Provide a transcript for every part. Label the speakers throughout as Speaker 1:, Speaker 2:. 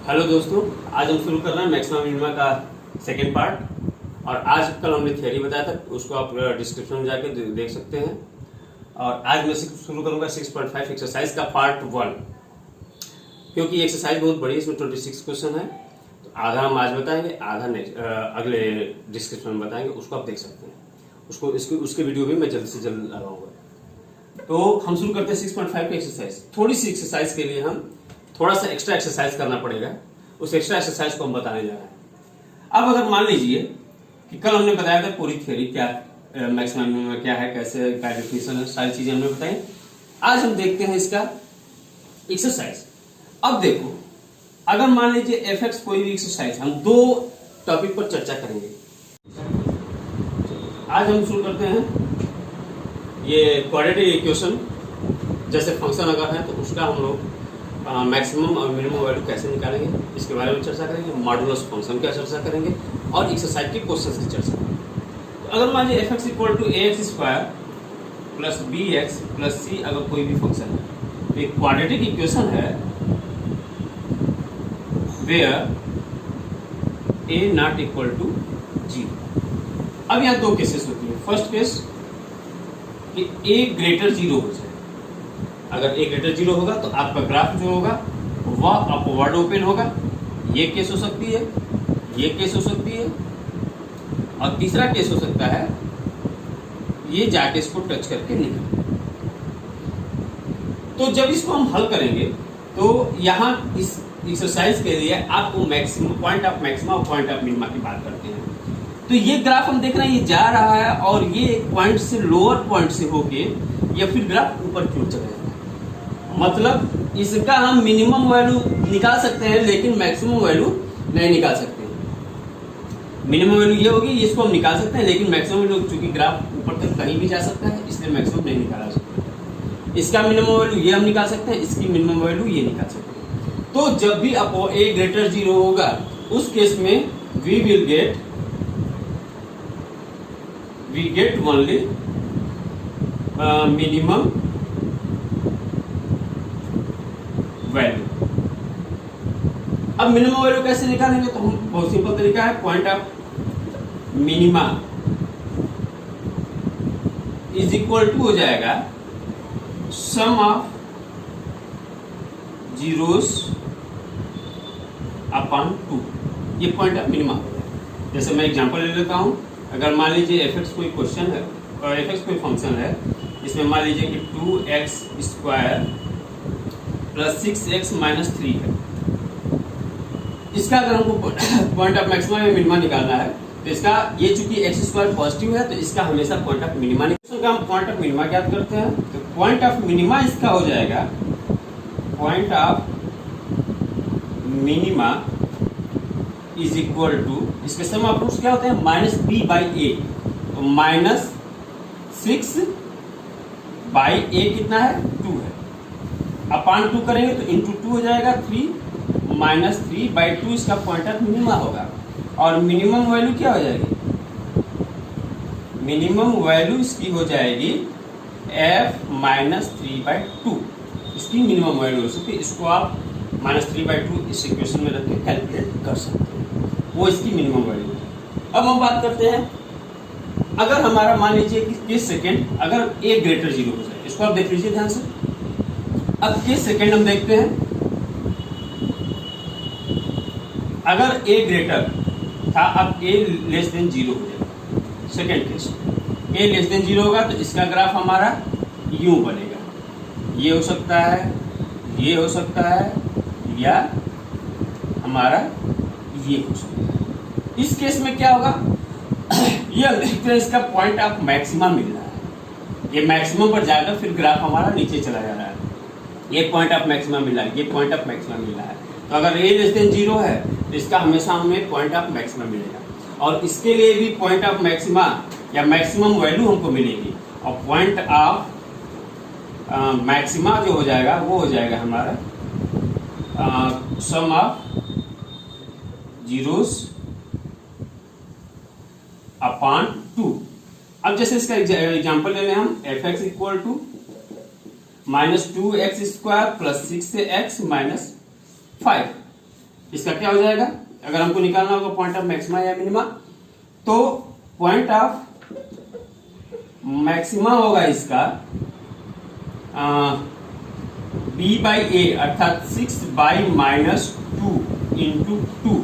Speaker 1: Hello दोस्तों, आज हम शुरू कर रहे हैं मैक्सिमम मिनिमा का सेकेंड पार्ट। और आज कल हमने थ्योरी बताया था, उसको आप डिस्क्रिप्शन में जाके देख सकते हैं। और आज मैं शुरू करूंगा 6.5 एक्सरसाइज का पार्ट 1, क्योंकि एक्सरसाइज बहुत बड़ी है, इसमें 26 क्वेश्चन है। तो आधा हम आज बताएंगे, आधा अगले डिस्क्रिप्शन में बताएंगे, उसको आप देख सकते हैं। उसके वीडियो भी मैं जल्द से जल्द लगाऊंगा। तो हम शुरू करते हैं 6.5 की एक्सरसाइज। थोड़ी सी एक्सरसाइज के लिए हम थोड़ा सा एक्स्ट्रा एक्सरसाइज करना पड़ेगा, उस एक्स्ट्रा एक्सरसाइज को हम बताने जा रहे हैं। अब अगर मान लीजिए कि कल हमने बताया था पूरी थ्योरी क्या मैक्सिमम में क्या है, कैसे क्या डेफिनेशन है, सारी चीजें हमने बताई। आज हम देखते हैं इसका एक्सरसाइज। अब देखो, अगर मान लीजिए एफ एक्स कोई भी एक्सरसाइज, हम दो टॉपिक पर चर्चा करेंगे। आज हम शुरू करते हैं ये क्वाड्रेटिक इक्वेशन जैसे फंक्शन अगर है तो उसका हम लोग मैक्सिमम और मिनिमम वैल्यू कैसे निकालेंगे, इसके बारे में चर्चा करेंगे। मॉडुलस फंक्शन की चर्चा करेंगे और एक्सरसाइज के क्वेश्चंस की चर्चा करेंगे। तो अगर मान लीजिए F X equal to A X square plus B X plus C अगर कोई भी फंक्शन है, तो एक क्वाड्रेटिक इक्वेशन है where A not equal to 0। अब यहाँ दो केसेस होती है। फर्स्ट केस कि ए ग्रेटर 0 हो जाए। अगर ए ग्रेटर 0 होगा तो आपका ग्राफ जो होगा वह अपवर्ड ओपन होगा। ये केस हो सकती है, ये केस हो सकती है, और तीसरा केस हो सकता है ये जाके इसको टच करके निकले। तो जब इसको हम हल करेंगे तो यहां इस एक्सरसाइज के लिए आपको मैक्सिमम पॉइंट ऑफ मैक्सिमा और पॉइंट ऑफ मिनिमा की बात करते हैं। तो ये ग्राफ हम देख रहे हैं, ये जा रहा है और ये पॉइंट से लोअर पॉइंट से होके या फिर ग्राफ ऊपर की ओर चला जाएगा। मतलब इसका हम मिनिमम वैल्यू निकाल सकते हैं लेकिन मैक्सिमम वैल्यू नहीं निकाल सकते हैं। मिनिमम वैल्यू ये होगी, इसको हम निकाल सकते हैं, लेकिन मैक्सिमम वैल्यू चूंकि ग्राफ ऊपर तक कहीं भी जा सकता है इसलिए मैक्सिमम नहीं निकाला सकता। इसका मिनिमम वैल्यू ये हम निकाल सकते हैं, इसकी मिनिमम वैल्यू ये निकाल सकते हैं। तो जब भी अपो ए ग्रेटर 0 होगा उस केस में we get only minimum value. अब मिनिमम वैल्यू कैसे निकालेंगे, तो हम बहुत सिंपल तरीका है, point of minima is equal to हो जाएगा सम ऑफ जीरोस अपॉन 2। ये पॉइंट ऑफ मिनिमा हो जाएगा। जैसे मैं एग्जांपल ले लेता हूं। अगर मान लीजिए एफ एक्स कोई क्वेश्चन है और एफ एक्स कोई फंक्शन है, इसमें मान लीजिए कि 2x square plus 6x minus 3 है। इसका अगर हमको पॉइंट ऑफ मैक्सिमा या मिनिमा निकालना है तो इसका ये चूंकि x स्क्वायर पॉजिटिव है तो इसका हमेशा पॉइंट ऑफ मिनिमा का हम पॉइंट ऑफ मिनिमा ज्ञात करते हैं। तो पॉइंट ऑफ मिनिमा इसका हो जाएगा point of minima is equal to, इसके सम ऑफ रूट्स क्या होते हैं, माइनस बी बाई ए। तो माइनस 6 बाई ए कितना है, 2 है। अपान 2 करेंगे तो इंटू 2 हो जाएगा 3 माइनस 3 बाई 2 इसका पॉइंट ऑफ मिनिमा होगा। और मिनिमम वैल्यू क्या हो जाएगी, मिनिमम वैल्यू इसकी हो जाएगी f माइनस 3 बाई 2। इसकी मिनिमम वैल्यू हो सकती है। इसको आप माइनस 3 बाई 2 इस इक्वेशन में रख के कैलकुलेट कर सकते हैं, वो इसकी मिनिमम वैल्यू है। अब हम बात करते हैं, अगर हमारा मान लीजिए कि केस सेकेंड अगर a ग्रेटर 0 हो जाए, इसको आप देख लीजिए ध्यान से। अब केस सेकेंड हम देखते हैं, अगर a ग्रेटर था, अब a लेस देन 0 हो जाएगा। Second case a less than 0 होगा तो इसका ग्राफ हमारा यूं बनेगा। ये हो सकता है, ये हो सकता है, या हमारा ये हो सकता है। इस केस में क्या होगा, ये देखते हैं इसका पॉइंट ऑफ मैक्सिमा मिल रहा है। ये मैक्सिमम पर जाकर फिर ग्राफ हमारा नीचे चला जा रहा है। ये पॉइंट ऑफ मैक्सिमा मिल रहा है, ये पॉइंट ऑफ मैक्सिमा मिल रहा है। तो अगर a लेस देन 0 है तो इसका हमेशा हमें पॉइंट ऑफ मैक्सिमा मिलेगा। और इसके लिए भी पॉइंट ऑफ मैक्सिमा या मैक्सिमम वैल्यू हमको मिलेगी। और पॉइंट ऑफ मैक्सिमा जो हो जाएगा वो हो जाएगा हमारा सम ऑफ जीरोस अपॉन 2। अब जैसे इसका एग्जांपल ले लें हम, F X equal to -2x² + 6x - 5। इसका क्या हो जाएगा, अगर हमको निकालना होगा पॉइंट ऑफ मैक्सिमा या मिनिमा, तो पॉइंट ऑफ मैक्सिमा होगा इसका b बाई ए अर्थात 6/-2 इंटू 2,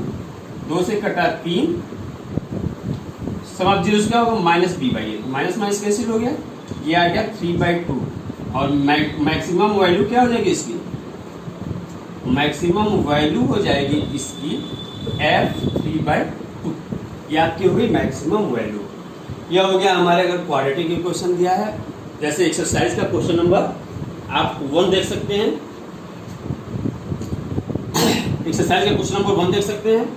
Speaker 1: 2 से कटा 3, समाप्त जीरो क्या होगा -b/a, माइनस माइनस कैंसिल हो गया, ये आ गया 3/2 और मैक्सिमम वैल्यू क्या हो जाएगी इसकी, मैक्सिमम वैल्यू हो जाएगी इसकी f3/2, ये आपकी हो गई मैक्सिमम वैल्यू। यह हो गया हमारे अगर क्वाड्रेटिक इक्वेशन दिया है, जैसे एक्सरसाइज का क्वेश्चन नंबर आप 1 देख सकते हैं, एक्सरसाइज का क्वेश्चन नंबर 1 देख सकते हैं,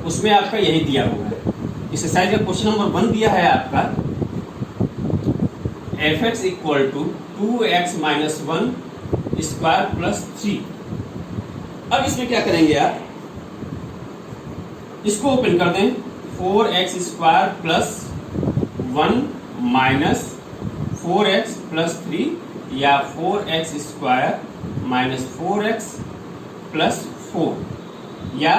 Speaker 1: उसमें आपका यही दिया हुआ है। एक्सरसाइज का क्वेश्चन नंबर 1 दिया है आपका fx equal to 2x minus 1 square plus 3। अब इसमें क्या करेंगे आप, इसको ओपन कर दें, 4x square plus 1 minus 4x plus 3 या 4x square minus 4x plus 4 या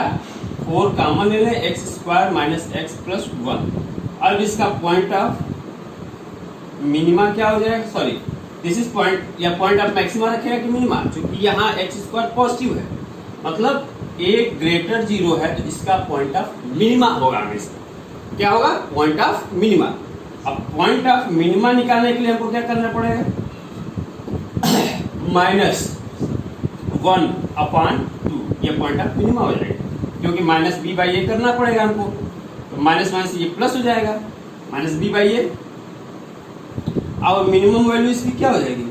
Speaker 1: 4 कॉमन ले लें, x square minus x plus 1। अब इसका पॉइंट ऑफ मिनिमा क्या हो जाएगा, सॉरी दिस इज पॉइंट या पॉइंट ऑफ मैक्सिमा रखेगा कि मिनिमा, क्योंकि यहाँ x स्क्वायर पॉजिटिव है, मतलब a ग्रेटर 0 है, तो इसका पॉइंट ऑफ मिनिमा होगा हमेशा, क्या होगा, पॉइंट ऑफ मिनिमा। अब पॉइंट ऑफ मिनिमा निकालने के लिए हमको क्या करना पड़ेगा, -1/2, ये पॉइंट ऑफ मिनिमा हो जाएगा, क्योंकि -b/a करना पड़ेगा हमको, तो माइनस माइनस ये प्लस हो जाएगा, -b/a। अब मिनिमम वैल्यू इसकी क्या हो जाएगी,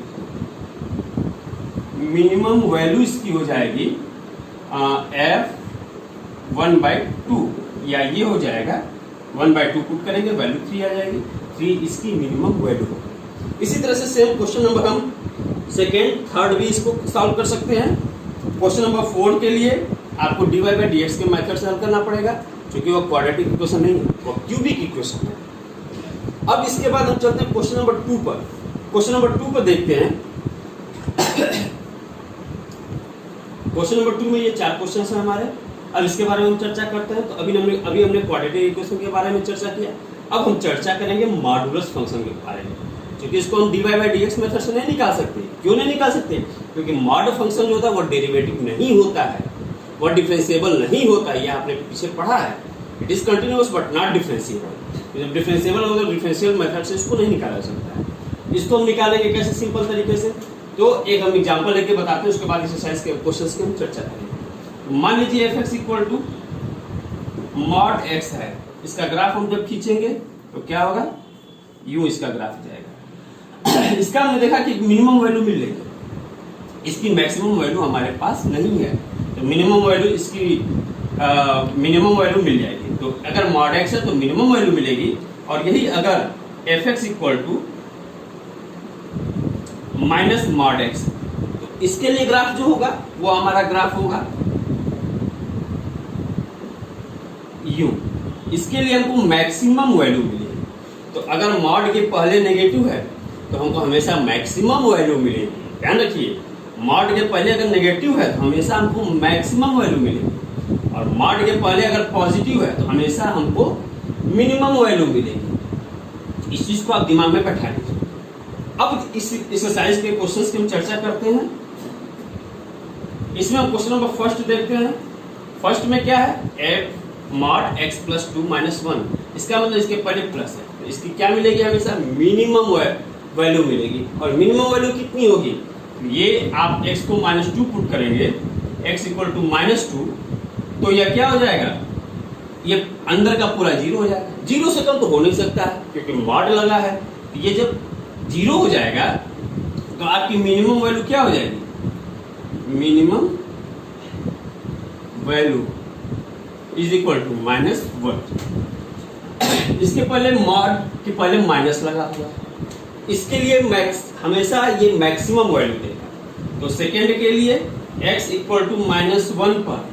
Speaker 1: मिनिमम वैल्यू इसकी हो जाएगी f1/2, या ये हो जाएगा 1/2 पुट करेंगे, वैल्यू 3 आ जाएगी, 3 इसकी मिनिमम वैल्यू होगी। इसी तरह से सेम क्वेश्चन नंबर हम सेकेंड थर्ड भी इसको सॉल्व कर सकते हैं। क्वेश्चन नंबर 4 के लिए आपको dy/dx के मेथड से हल करना पड़ेगा, क्योंकि वो क्वाड्रेटिक इक्वेशन नहीं है, वो क्यूबिक इक्वेशन है। अब इसके बाद हम चलते हैं क्वेश्चन नंबर 2 पर। क्वेश्चन नंबर 2 पर देखते हैं, क्वेश्चन नंबर 2 में ये 4 क्वेश्चन हैं हमारे। अब इसके बारे में हम चर्चा करते हैं। तो अभी हमने क्वाड्रेटिक इक्वेशन के बारे में चर्चा किया, अब हम चर्चा करेंगे मॉडुलस फंक्शन के बारे में, क्योंकि इसको हम dy/dx मेथड से नहीं निकाल सकते। क्यों नहीं निकाल सकते, क्योंकि मॉड फंक्शन जो होता है वो डेरिवेटिव नहीं होता है, वो डिफरेंशिएबल नहीं होता है, ये आपने पीछे पढ़ा है। It is continuous but not differentiable. जब डिफरेंशिएबल होगा तो डिफरेंशियल मेथड से इसको नहीं निकाला सकता है। इसको हम निकालेंगे कैसे, सिंपल तरीके से। तो एक हम एग्जांपल लेके बताते हैं, उसके बाद एक्सरसाइज के क्वेश्चंस की हम चर्चा करेंगे। मान लीजिए fx equal to mod x है, इसका ग्राफ हम जब खींचेंगे तो क्या होगा, यूं इसका ग्राफ जाएगा। इसका हमने देखा कि मिनिमम वैल्यू मिल लेगी, इसकी मैक्सिमम वैल्यू हमारे पास नहीं है, तो मिनिमम वैल्यू इसकी मिनिमम वैल्यू मिल जाएगी। तो अगर मॉड x है तो मिनिमम वैल्यू मिलेगी, और यही अगर fx equal to minus mod x, तो इसके लिए ग्राफ जो होगा वो हमारा ग्राफ होगा यू, इसके लिए हमको मैक्सिमम वैल्यू मिलेगी। तो अगर मॉड के पहले नेगेटिव है तो हमको हमेशा मैक्सिमम वैल्यू मिलेगी। ध्यान रखिए, मॉड के पहले अगर नेगेटिव है तो हमेशा हमको मैक्सिमम वैल्यू मिलेगी, और मॉड के पहले अगर पॉजिटिव है तो हमेशा हमको मिनिमम वैल्यू मिलेगी। इस चीज को आप दिमाग में बैठा लीजिए। अब इस एक्सरसाइज के क्वेश्चंस की हम चर्चा करते हैं। इसमें हम क्वेश्चन नंबर फर्स्ट देखते हैं। फर्स्ट में क्या है, f mod x plus 2 minus 1, इसका मतलब इसके पहले प्लस है, तो इसकी क्या मिलेगी, हमेशा मिनिमम वैल्यू मिलेगी। और मिनिमम वैल्यू कितनी होगी, ये आप x को -2 पुट करेंगे, x इक्वल टू -2, तो यह क्या हो जाएगा, ये अंदर का पूरा 0 हो जाएगा। 0 से कम तो हो नहीं सकता है, क्योंकि मॉड लगा है। ये जब 0 हो जाएगा तो आपकी मिनिमम वैल्यू क्या हो जाएगी, minimum value is equal to -1। इसके पहले मॉड के पहले माइनस लगा हुआ है, इसके लिए हमेशा ये मैक्सिमम वैल्यू देगा। तो सेकेंड के लिए x इक्वल टू -1 पर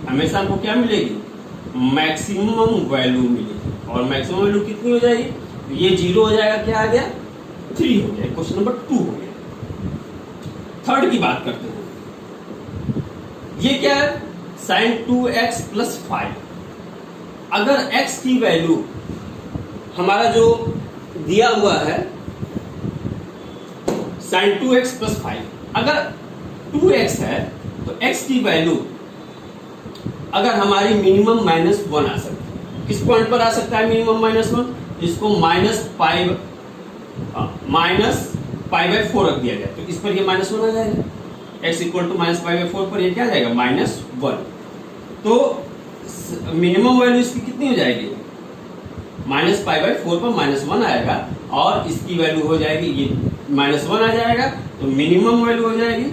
Speaker 1: हमेशा हमको क्या मिलेगी, मैक्सिमम वैल्यू मिलेगी। और मैक्सिमम वैल्यू कितनी हो जाएगी, ये 0 हो जाएगा, क्या आ गया 3 हो गया। क्वेश्चन नंबर 2 हो गया। थर्ड की बात करते हैं। ये क्या है, साइन 2x प्लस 5। अगर x की वैल्यू हमारा जो दिया हुआ है साइन 2x प्लस 5, अगर 2x है तो x की वैल्यू अगर हमारी मिनिमम -1 आ सकती है। किस पॉइंट पर आ सकता है मिनिमम -1? इसको -π/4 रख दिया जाए तो इस पर ये -1 आ जाएगा। x इक्वल टू -π/4 पर ये क्या आ जाएगा? -1। तो मिनिमम वैल्यू इसकी कितनी हो जाएगी? -π/4 पर -1 आएगा और इसकी वैल्यू हो जाएगी, ये -1 आ जाएगा तो मिनिमम वैल्यू हो जाएगी,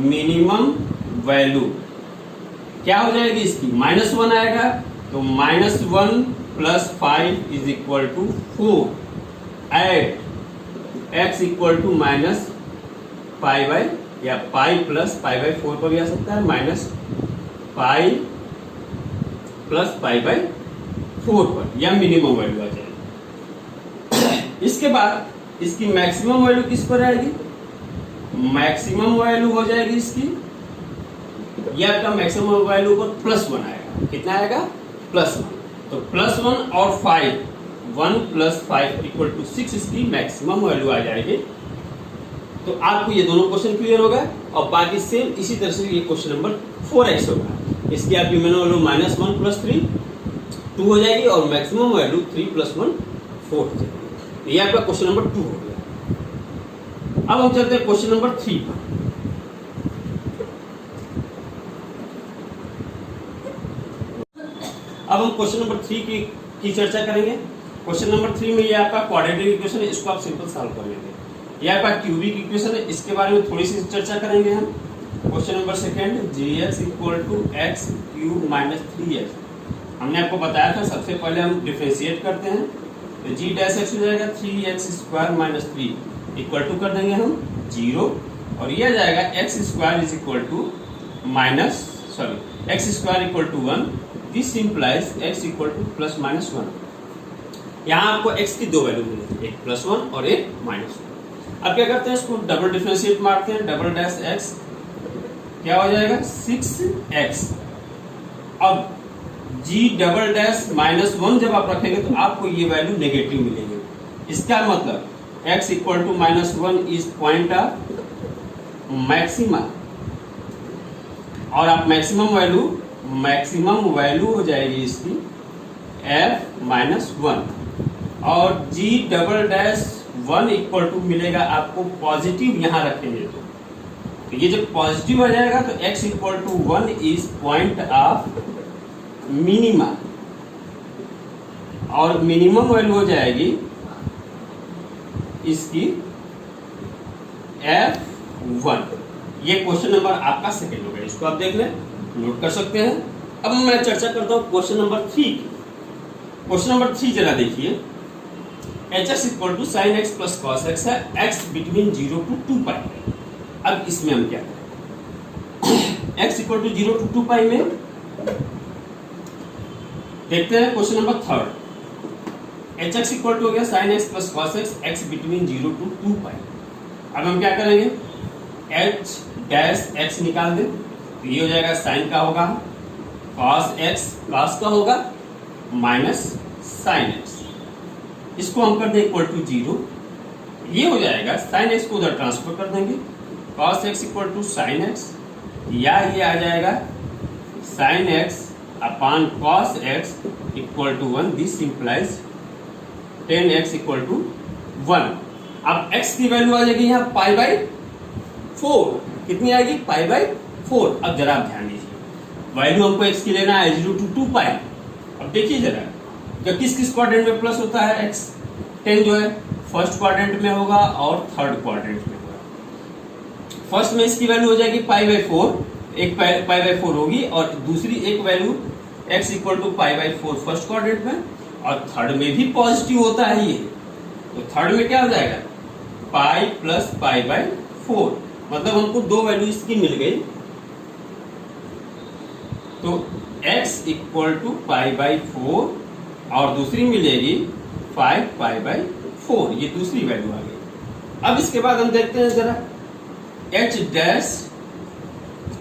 Speaker 1: मिनिमम वैल्यू क्या हो जाएगी इसकी? -1 आएगा तो -1 + 5 = 4 at x equal to π plus π/4 पर भी आ सकता है, -π प्लस π/4 पर, या मिनिमम वैल्यू आ जाएगी। इसके बाद इसकी मैक्सिमम वैल्यू किस पर आएगी? मैक्सिमम वैल्यू हो जाएगी इसकी, ये आपका मैक्सिमम वैल्यू पर +1 आएगा। कितना आएगा? +1। तो +1 और 5, 1 + 5 = 6 इसकी मैक्सिमम वैल्यू आ जाएगी। तो आपको ये दोनों क्वेश्चन क्लियर होगा और बाकी सेम इसी तरह से ये क्वेश्चन नंबर 4x होगा। इसकी आपकी मिनिमम वैल्यू -1 + 3 2 हो जाएगी और मैक्सिमम वैल्यू 3 + 1 4 हो जाएगी। ये आपका क्वेश्चन नंबर 2 हो गया। अब हम चलते हैं क्वेश्चन नंबर 3 पर। अब हम क्वेश्चन नंबर 3 की चर्चा करेंगे। क्वेश्चन नंबर 3 में ये आपका क्वाड्रेटिक इक्वेशन है, इसको आप सिंपल सॉल्व कर लेंगे। ये आपका क्यूबिक इक्वेशन है, इसके बारे में थोड़ी सी चर्चा करेंगे हम। Question number 2 gx = x³ - 3x। हमने आपको बताया था सबसे पहले हम डिफरेंशिएट करते हैं तो g' x हो जाएगा 3x² - 3 इक्वल टू कर देंगे हम 0 और ये आ जाएगा x² = 1। This implies x = ±1। यहाँ आपको x की दो वैल्यू मिलेगी, एक +1 और एक -1। अब क्या करते हैं, इसको डबल डिफरेंशिएट मारते हैं, $x क्या हो जाएगा 6x। अब g" -1 जब आप रखेंगे तो आपको ये वैल्यू नेगेटिव मिलेगी। इसका मतलब x = -1 is point of maxima और आप मैक्सिमम वैल्यू हो जाएगी इसकी f-1 और g"1 इक्वल टू मिलेगा आपको पॉजिटिव, यहां रखेंगे तो ये जब पॉजिटिव आ जाएगा तो x = 1 is point of minima और मिनिमम वैल्यू हो जाएगी इसकी f1। ये क्वेश्चन नंबर आपका सेकेंड हो गया, इसको आप देख लें, नोट कर सकते हैं। अब मैं चर्चा करता हूं क्वेश्चन नंबर 3। क्वेश्चन नंबर 3 जरा देखिए, hx = sin x + cos x है, x बिटवीन 0 to 2π। अब इसमें हम क्या करें, x = 0 to 2π में देखते हैं क्वेश्चन नंबर 3। hx = हो गया sin x + cos x, x between 0 to 2π। अब हम क्या करेंगे, h' निकाल दें तो ये हो जाएगा साइन का होगा, cos x cos का होगा माइनस sin x, इसको हम कर दें = 0। ये हो जाएगा sin x को उधर ट्रांसफर कर देंगे, cos x = sin x या ये आ जाएगा sin x upon cos x = 1। This implies tan x = 1। अब x की वैल्यू आ जाएगी यहाँ π/4। कितनी आएगी? π/4। अब जरा आप ध्यान दीजिए, वैल्यू हमको x की लेना है 0 to 2π। अब देखिए जरा कि किस क्वाड्रेंट में प्लस होता है x। 10 जो है फर्स्ट क्वाड्रेंट में होगा और थर्ड क्वाड्रेंट में होगा। फर्स्ट में इसकी वैल्यू हो जाएगी π/4, एक π/4 होगी और दूसरी एक वैल्यू x = π/4 फर्स्ट क्वाड्रेंट में और थर्ड में भी पॉजिटिव होता है ये, तो थर्ड में क्या हो जाएगा π + π/4। मतलब हमको दो वैल्यू इसकी मिल गई, तो x = π/4 और दूसरी मिलेगी 5π/4, ये दूसरी वैल्यू आ गई। अब इसके बाद हम देखते हैं जरा h'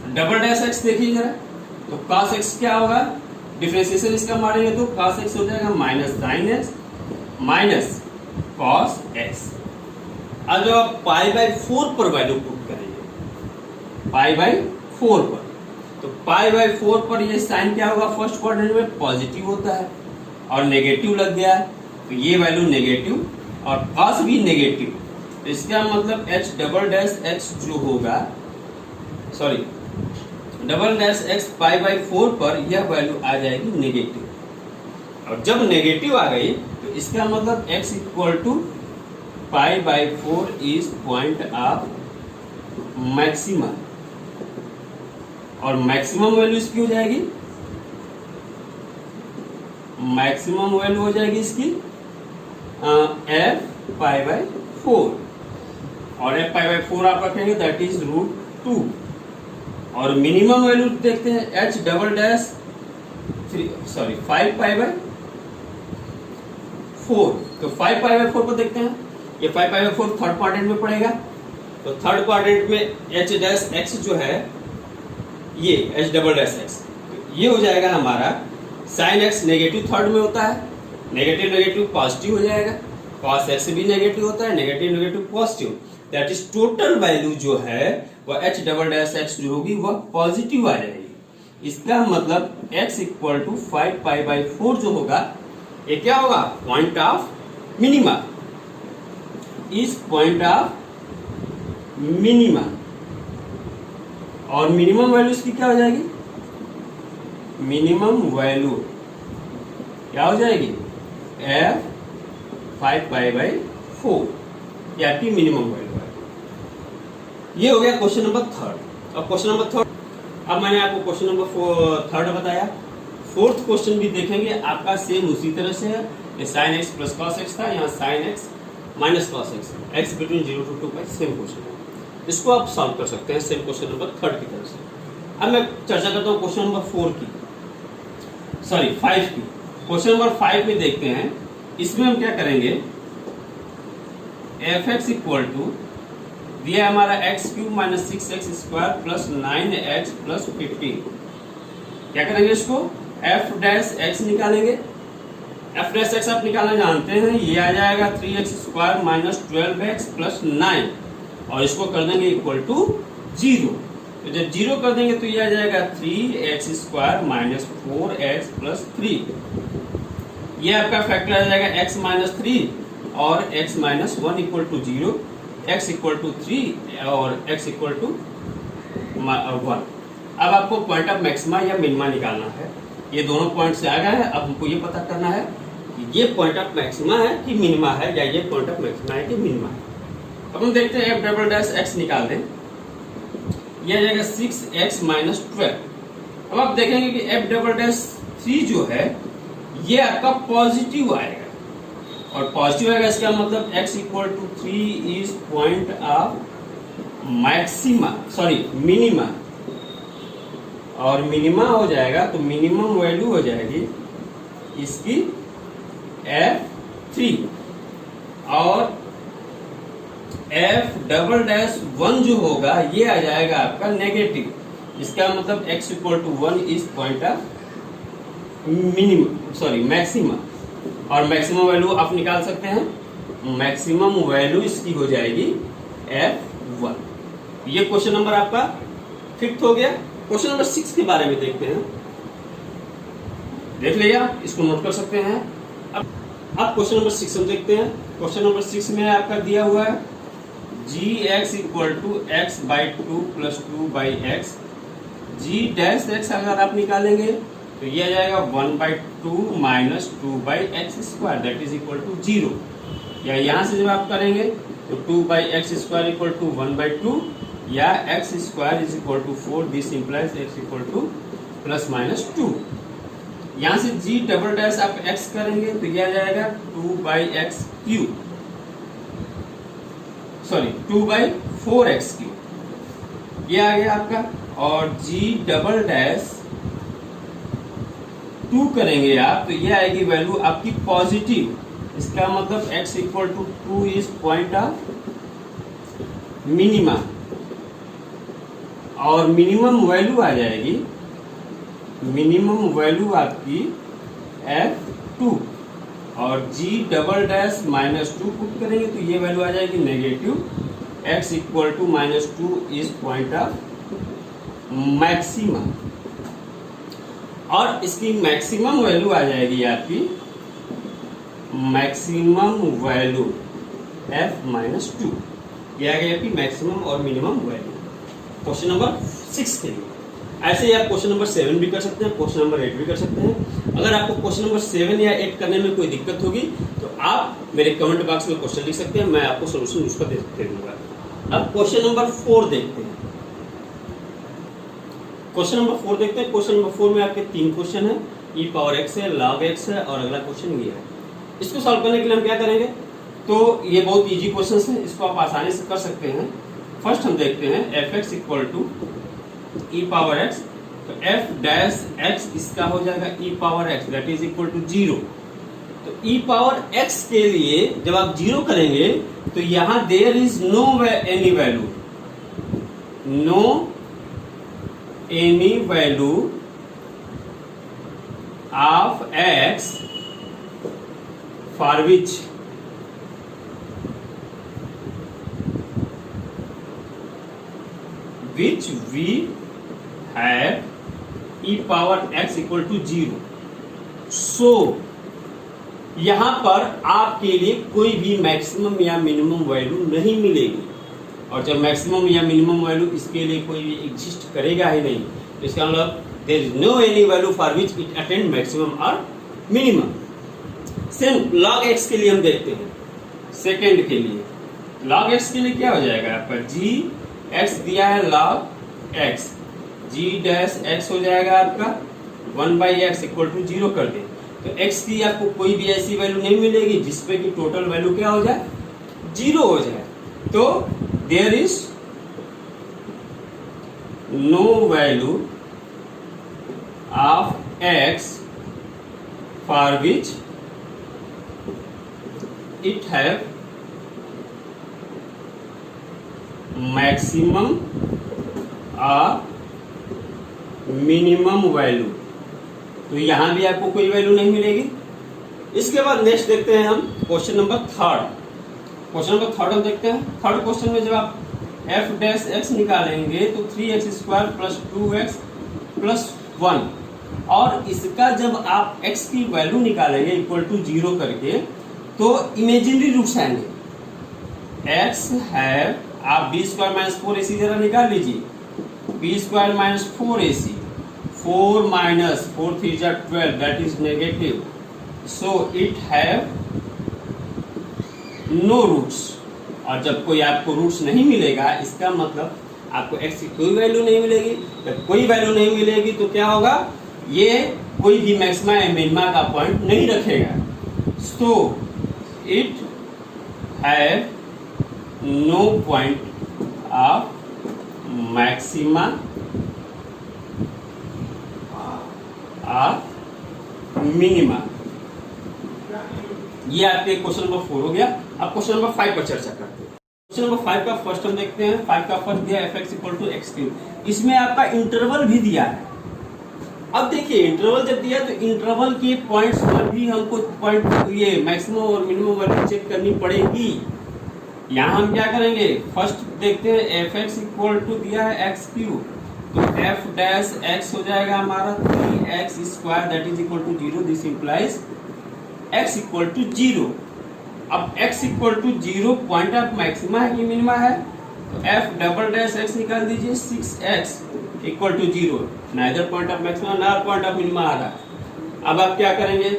Speaker 1: डबल डैश एक्स देखिए जरा, तो cos x क्या होगा, डिफरेंशिएशन इसका मारेंगे तो cos x हो जाएगा minus sine x minus cos x। अब जब आप पाई बाई 4 पर वैल्यू पुट करेंगे, पाई बाई 4 पर, तो पाई बाई 4 पर ये साइन क्या होगा, फर्स्ट क्वाड्रेंट में पॉजिटिव होता है और नेगेटिव लग गया तो ये वैल्यू नेगेटिव और cos भी नेगेटिव, तो इसका मतलब h डबल डैश x जो होगा, sorry double dash x pi by 4 पर यह वैल्यू आ जाएगी नेगेटिव, और जब नेगेटिव आ गई तो इसका मतलब x equal to pi by 4 is point of maximum, और मैक्सिमम वैल्यू इसकी हो जाएगी, मैक्सिमम वैल्यू हो जाएगी इसकी f पाई बाई 4, और f पाई बाई 4 आप रखेंगे दैट इज √2, और मिनिमम वैल्यू देखते हैं h double dash 5 pi by 4, तो 5 पाई बाई 4 को देखते हैं, ये 5 पाई बाई 4 थर्ड क्वाड्रेंट में पड़ेगा, तो थर्ड क्वाड्रेंट में h डैश x जो है ये h डबल डैश x, तो ये हो जाएगा हमारा साइन x नेगेटिव थर्ड में होता है, नेगेटिव नेगेटिव पॉजिटिव हो जाएगा, cos x भी नेगेटिव होता है, negative negative positive, that is total value जो है वह h डबल डैश x जो होगी वह पॉजिटिव आ जाएगी। इसका मतलब x equal to 5 pi by 4 जो होगा ये क्या होगा, पॉइंट ऑफ मिनिमा, इस पॉइंट ऑफ मिनिमा, और मिनिमम वैल्यू इसकी क्या हो जाएगी, मिनिमम वैल्यू क्या हो जाएगी f 5 पाई बाई 4, या आपकी मिनिमम वैल्यू है। ये हो गया क्वेश्चन नंबर थर्ड। अब क्वेश्चन नंबर थर्ड, अब मैंने आपको क्वेश्चन नंबर थर्ड बताया, फोर्थ क्वेश्चन भी देखेंगे आपका सेम उसी तरह से है, ये sign X plus cos x था, यहाँ sine x minus cos X, x between 0 to 2 pi, same question है, इसको आप सॉल्व कर सकते हैं सेम क्वेश्चन नंबर थर्ड की तरह से। अब मैं चर्चा करता हूँ क्वेश्चन नंबर 5 की। क्वेश्चन नंबर 5 में देखते हैं, इसमें हम क्या करेंगे, एफ एक्स इक्वल टू दिया हमारा x cube minus 6x square plus 9x plus 15, क्या करेंगे इसको एफ डैश एक्स निकालेंगे, एफ डैश एक्स आप निकालना जानते हैं, ये आ जाएगा 3x square minus 12x plus 9, और इसको कर देंगे इक्वल टू 0, तो जब 0 कर देंगे तो ये आ जाएगा 3x square minus 4x plus 3, ये आपका फैक्टर आ जाएगा x माइनस 3 और x minus 1 equal to 0, x equal to 3 और x इक्वल टू 1। अब आपको पॉइंट ऑफ मैक्सिमा या मिनिमा निकालना है, ये दोनों पॉइंट से आ गए हैं, अब हमको ये पता करना है कि ये पॉइंट ऑफ मैक्सिमा है कि मिनिमा है, या ये पॉइंट ऑफ मैक्सिमा है कि मिनिमा है। अब हम देखते हैं एफ डबल डैश एक्स निकाल दें, ये आ जाएगा 6x माइनस 12। अब आप देखेंगे कि एफ डबल डैश 3 जो है ये आपका पॉजिटिव आएगा, और पॉजिटिव आएगा इसका मतलब x equal to 3 is point of maxima, sorry minima, और मिनिमा हो जाएगा तो मिनिमम वैल्यू हो जाएगी इसकी f3, और f डबल डैश 1 जो होगा ये आ जाएगा आपका नेगेटिव, इसका मतलब x equal to 1 is point of minimum, sorry maxima, और मैक्सिमम वैल्यू आप निकाल सकते हैं, मैक्सिमम वैल्यू इसकी हो जाएगी f1। ये क्वेश्चन नंबर आपका 5th हो गया। क्वेश्चन नंबर 6 के बारे में देखते हैं, देख लिया, इसको नोट कर सकते हैं। अब क्वेश्चन नंबर 6 हम देखते हैं। क्वेश्चन नंबर 6 में आपका दिया हुआ है G X equal to X by 2 plus 2 by X, G dash X अगर आप निकालेंगे तो ये आ जाएगा 1/2 minus 2 by X square that is equal to 0, या यहाँ से जब आप करेंगे तो 2 by X square equal to 1/2, या X square is equal to 4, this implies X equal to plus minus 2। यहाँ से जी डबल डैश आप एक्स करेंगे तो यह आ जाएगा 2 by x cube, sorry 2 by 4x cube, ये आ गया आपका, और जी डबल डैश 2 करेंगे आप तो ये आएगी वैल्यू आपकी पॉजिटिव, इसका मतलब x equal to 2 is point of minima, और मिनिमम वैल्यू आ जाएगी, मिनिमम वैल्यू आपकी F2 और G डबल डैश -2 पुट करेंगे तो ये वैल्यू आ जाएगी negative x equal to -2 is point of maximum, और इसकी मैक्सिमम वैल्यू आ जाएगी आपकी मैक्सिमम वैल्यू F-2। यह आ गया आपकी मैक्सिमम और मिनिमम वैल्यू क्वेश्चन नंबर 6 के लिए। ऐसे ही आप क्वेश्चन नंबर 7 भी कर सकते हैं, क्वेश्चन नंबर 8 भी कर सकते हैं। अगर आपको क्वेश्चन नंबर 7 या 8 करने में कोई दिक्कत होगी तो आप मेरे कमेंट बॉक्स में क्वेश्चन लिख सकते हैं, मैं आपको सोल्यूशन उसका दे दूंगा। अब क्वेश्चन नंबर 4 देखते हैं। क्वेश्चन नंबर 4 देखते हैं। क्वेश्चन नंबर 4 में आपके 3 क्वेश्चन है, e पावर x है, log x है और अगला क्वेश्चन ये है। इसको सॉल्व करने के लिए हम क्या करेंगे, तो ये बहुत इजी क्वेश्चन है, इसको आप आसानी से कर सकते हैं। फर्स्ट हम देखते हैं fx equal to e power x, तो f डैश x इसका हो जाएगा e power x that is equal to 0। तो e पावर x के लिए जब आप 0 करेंगे तो यहां there is no any value, no any value of x for which we have e power x equal to 0। So यहां पर आपके लिए कोई भी मैक्सिमम या मिनिमम वैल्यू नहीं मिलेगी, और जब मैक्सिमम या मिनिमम वैल्यू इसके लिए कोई भी एग्जिस्ट करेगा ही नहीं, तो इसका मतलब there is no any value for which it attend maximum और मिनिमम। सेम log x के लिए हम देखते हैं, सेकेंड के लिए log x के लिए क्या हो जाएगा आपका, g x दिया है log x, g dash x हो जाएगा आपका 1/x इक्वल टू 0 कर दे, तो x की आपको कोई भी ऐसी वैल्यू नहीं मिलेगी जिसपे कि टोटल वैल्यू क्या हो जाए, 0 हो जाए। तो there is no value of x for which it have maximum और मिनिमम वैल्यू, तो यहां भी आपको कोई वैल्यू नहीं मिलेगी। इसके बाद नेक्स्ट देखते हैं हम क्वेश्चन नंबर 3। क्वेश्चन नंबर 3 हम देखते हैं। थर्ड क्वेश्चन में जब आप f डैश x निकालेंगे तो 3x² प्लस 2x प्लस 1, और इसका जब आप x की वैल्यू निकालेंगे इक्वल टू 0 करके तो इमेजिनरी रूट्स आएंगे। x है, आप b² - 4ac जरा निकाल लीजिए, b² - 4ac, 4 - 4 3 12 that is negative, so it have no roots. और जब कोई आपको रूट्स नहीं मिलेगा इसका मतलब आपको x की कोई वैल्यू नहीं मिलेगी। जब कोई वैल्यू नहीं मिलेगी तो क्या होगा, ये कोई भी मैक्सिमा या मिनिमा का पॉइंट नहीं रखेगा। So it have no point of maxima और मिनिमा। ये आपके क्वेश्चन नंबर 4 हो गया। अब क्वेश्चन नंबर 5 पर चर्चा करते हैं। क्वेश्चन नंबर 5 का फर्स्ट हम देखते हैं। 5 का फर्स्ट दिया fx इक्वल टू x3, इसमें आपका इंटरवल भी दिया है। अब देखिए इंटरवल जब दिया तो इंटरवल के पॉइंट्स पर भी हमको पॉइंट ये मैक्सिमम और मिनिमम वैल्यू चेक करनी पड़ेगी। यहाँ हम क्या करेंगे, फर्स्ट देखते हैं fx इक्वल टू दिया है x3, तो f डैश x हो जाएगा हमारा 3x² that is equal to 0। This implies x equal to 0। अब x equal to 0 point of maxima है कि मिनिमा है, तो f डबल डैश x निकाल दीजिए, 6x equal to 0, neither point of maxima nor point of minima आ रहा है। अब आप क्या करेंगे,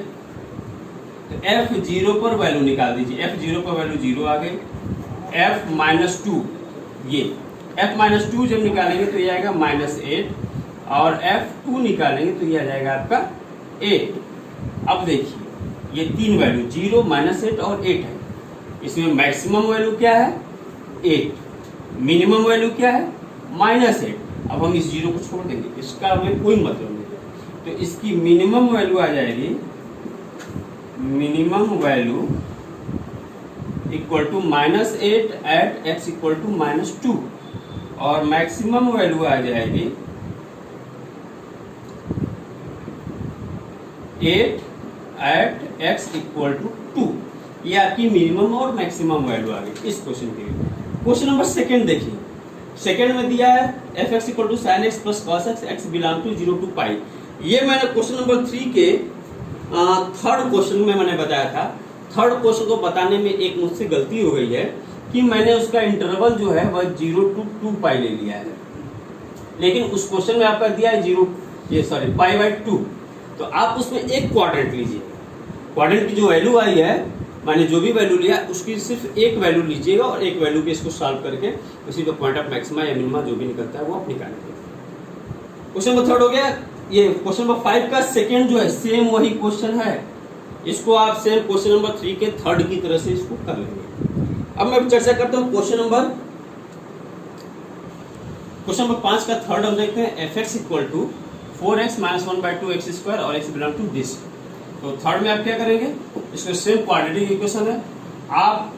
Speaker 1: तो f0 पर वैल्यू निकाल दीजिए, f0 पर वैल्यू 0 आ गई। f-2, ये f-2 जब निकालेंगे तो ये आएगा -8, और f2 निकालेंगे तो ये आ जाएगा आपका 8। अब देखिए ये 3 वैल्यू 0, -8 और 8 है। इसमें मैक्सिमम वैल्यू क्या है, 8, मिनिमम वैल्यू क्या है, -8। अब हम इस 0 को छोड़ देंगे, इसका हमें कोई मतलब नहीं। तो इसकी मिनिमम वैल्यू आ जाएगी, minimum value equal to -8 at x equal to -2, और मैक्सिमम वैल्यू आ जाएगी 8 एट x इक्वल टू 2। ये आपकी मिनिमम और मैक्सिमम वैल्यू आ गई इस क्वेश्चन के लिए। क्वेश्चन नंबर सेकंड देखिए, सेकंड में दिया है F X equal to sine X plus cos X, X belong to 0 to pi. ये मैंने क्वेश्चन नंबर 3 के थर्ड क्वेश्चन में मैंने बताया था। थर्ड क्वेश्चन को बताने में एक मुझसे गलती हो गई है कि मैंने उसका इंटरवल जो है वह 0 टू 2 पाई ले लिया है, लेकिन उस क्वेश्चन में आपका दिया है पाई बाई 2। तो आप उसमें एक क्वाड्रेंट लीजिए, क्वाड्रेंट की जो वैल्यू आई है, मैंने जो भी वैल्यू लिया उसकी सिर्फ एक वैल्यू लीजिएगा और एक वैल्यू पे इसको सॉल्व करके उसी पे पॉइंट ऑफ मैक्सिमा या मिनिमा जो भी निकलता है वो आप निकालेंगे। क्वेश्चन नंबर थर्ड हो गया। ये क्वेश्चन नंबर 5 का सेकंड जो है सेम वही क्वेश्चन है, इसको आप सेम क्वेश्चन नंबर 3 के थर्ड की तरह से इसको कर लेंगे। अब मैं चर्चा करता हूँ क्वेश्चन नंबर 5 का थर्ड हम देखते हैं। F X equal to 4x minus 1/2 X square और x बिलोंग टू दिस। तो थर्ड में आप क्या करेंगे, इसको सेम क्वाड्रेटिक इक्वेशन है। आप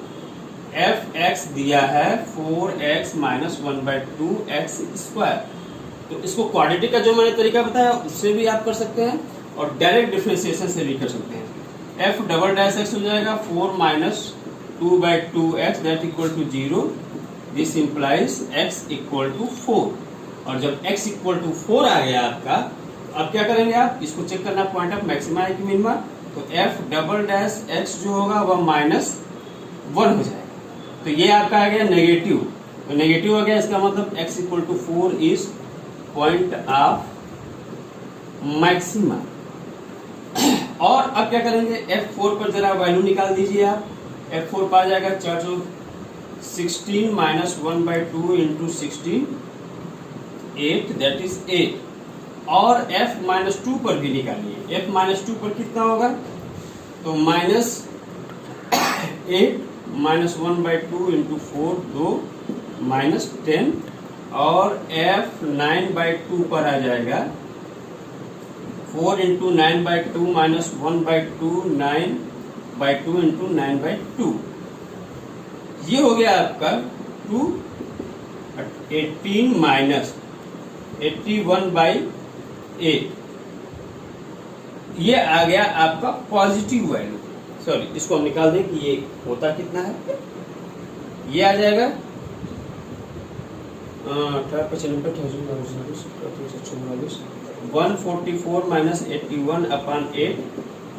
Speaker 1: एफ एक्स दिया है 4x माइनस 1/2 एक्स स्क्वायर, तो इसको क्वाड्रेटिक का जो मैंने तरीका बताया उससे भी आप कर सकते हैं और डायरेक्ट डिफरेंशिएशन से भी कर सकते हैं। एफ डबल डैश एक्स हो जाएगा 4 minus 2/2 X that equal to 0। This implies x equal to 4। और जब x इक्वल टू 4 आ गया आपका, अब क्या करेंगे, आप इसको चेक करना पॉइंट ऑफ मैक्सिमा है कि मिनिमा। तो f डबल डैश x जो होगा वह -1 हो जाएगा। तो ये आपका आ गया नेगेटिव, तो नेगेटिव हो गया, इसका मतलब x equal to 4 is point of maxima. और अब क्या करेंगे, f4 पर जरा वैल्यू निकाल दीजिए आप। f4 पर आ जाएगा 16 माइनस 1/2 इंटू 16 8 दैट इज 8। और f माइनस 2 पर भी निकालिए। f माइनस 2 पर कितना होगा, तो माइनस 8 माइनस 1/2 इंटू 4 2 माइनस 10। और f 9/2 पर आ जाएगा 4 इंटू 9/2 माइनस 1/2 9/2 इंटू 9/2। ये हो गया आपका 18 माइनस 81/8। ये आ गया आपका पॉजिटिव वैल्यू। सॉरी, इसको हम निकाल दें कि ये होता कितना है। ये आ जाएगा 144 माइनस 81/8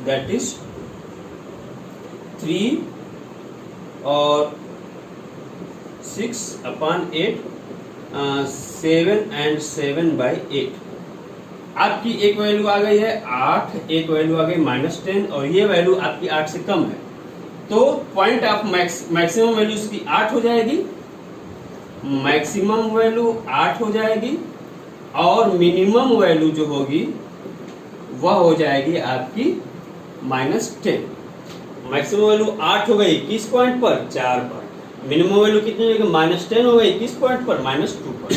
Speaker 1: दैट इज 3 और 6/8 7 and 7/8। आपकी एक वैल्यू आ गई है 8, एक वैल्यू आ गई -10 और ये वैल्यू आपकी 8 से कम है। तो पॉइंट ऑफ मैक्सिमम वैल्यू इसकी 8 हो जाएगी, मैक्सिमम वैल्यू 8 हो जाएगी और मिनिमम वैल्यू जो होगी वह हो जाएगी आपकी -10। मैक्सिमम वैल्यू 8 हो गई किस पॉइंट पर, 4 पर। मिनिमम वैल्यू कितनी होगी, -10 हो गई किस पॉइंट पर, -2 पर।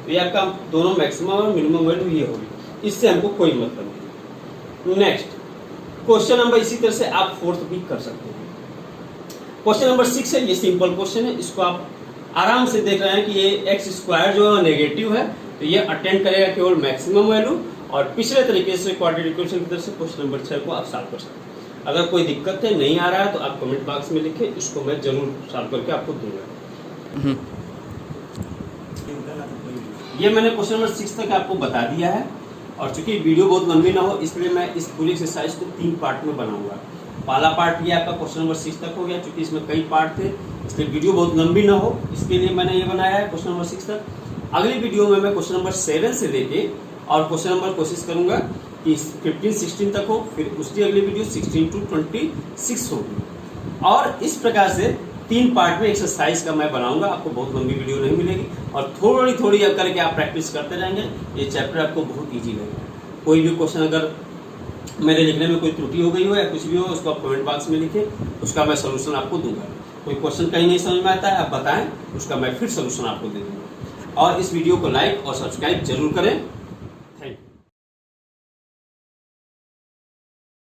Speaker 1: तो ये आपका दोनों मैक्सिमम और मिनिमम वैल्यू ये होगी, इससे हमको कोई मतलब नहीं। नेक्स्ट क्वेश्चन नंबर, इसी तरह से आप फोर्थ भी कर सकते हैं। क्वेश्चन नंबर 6 है, ये सिंपल क्वेश्चन है, इसको आप आराम से देख रहे हैं कि ये एक्स स्क्वायर जो है नेगेटिव है, तो ये अटेंड करेगा केवल मैक्सिमम वैल्यू। और पिछले तरीके से क्वाड्रेटिक इक्वेशन की तरफ से क्वेश्चन नंबर 6 को आप सॉल्व कर सकते हैं। अगर कोई दिक्कत है, नहीं आ रहा है, तो आप कमेंट बॉक्स में लिखें, इसको मैं जरूर सॉल्व करके आपको दूंगा। ये मैंने क्वेश्चन नंबर 6 तक आपको बता दिया है। और चूंकि वीडियो बहुत लंबी ना हो, इसलिए मैं इस पूरी एक्सरसाइज को 3 पार्ट में बनाऊंगा। पहला पार्ट ये आपका क्वेश्चन नंबर 6 तक हो गया, चूंकि इसमें कई पार्ट थे, इसलिए वीडियो बहुत लंबी ना हो, इसके लिए मैंने ये बनाया है क्वेश्चन नंबर 6 तक। अगली वीडियो में मैं क्वेश्चन नंबर 7 से लेके और क्वेश्चन नंबर कोशिश करूंगा कि 15-16 तक हो, फिर उसकी अगली वीडियो 16 to 26 होगी। और इस प्रकार से 3 पार्ट में एक्सरसाइज का मैं बनाऊंगा, आपको बहुत लंबी वीडियो नहीं मिलेगी और थोड़ी थोड़ी करके आप प्रैक्टिस करते रहेंगे, ये चैप्टर आपको बहुत ईजी लगेगा। कोई भी क्वेश्चन अगर मेरे लिखने में कोई त्रुटि हो गई हो या कुछ भी हो, उसको आप कमेंट बॉक्स में लिखें, उसका मैं सोल्यूशन आपको दूंगा। कोई क्वेश्चन कहीं नहीं समझ में आता है, आप बताएं, उसका मैं फिर सोल्यूशन आपको दे दूंगा। और इस वीडियो को लाइक और सब्सक्राइब जरूर करें।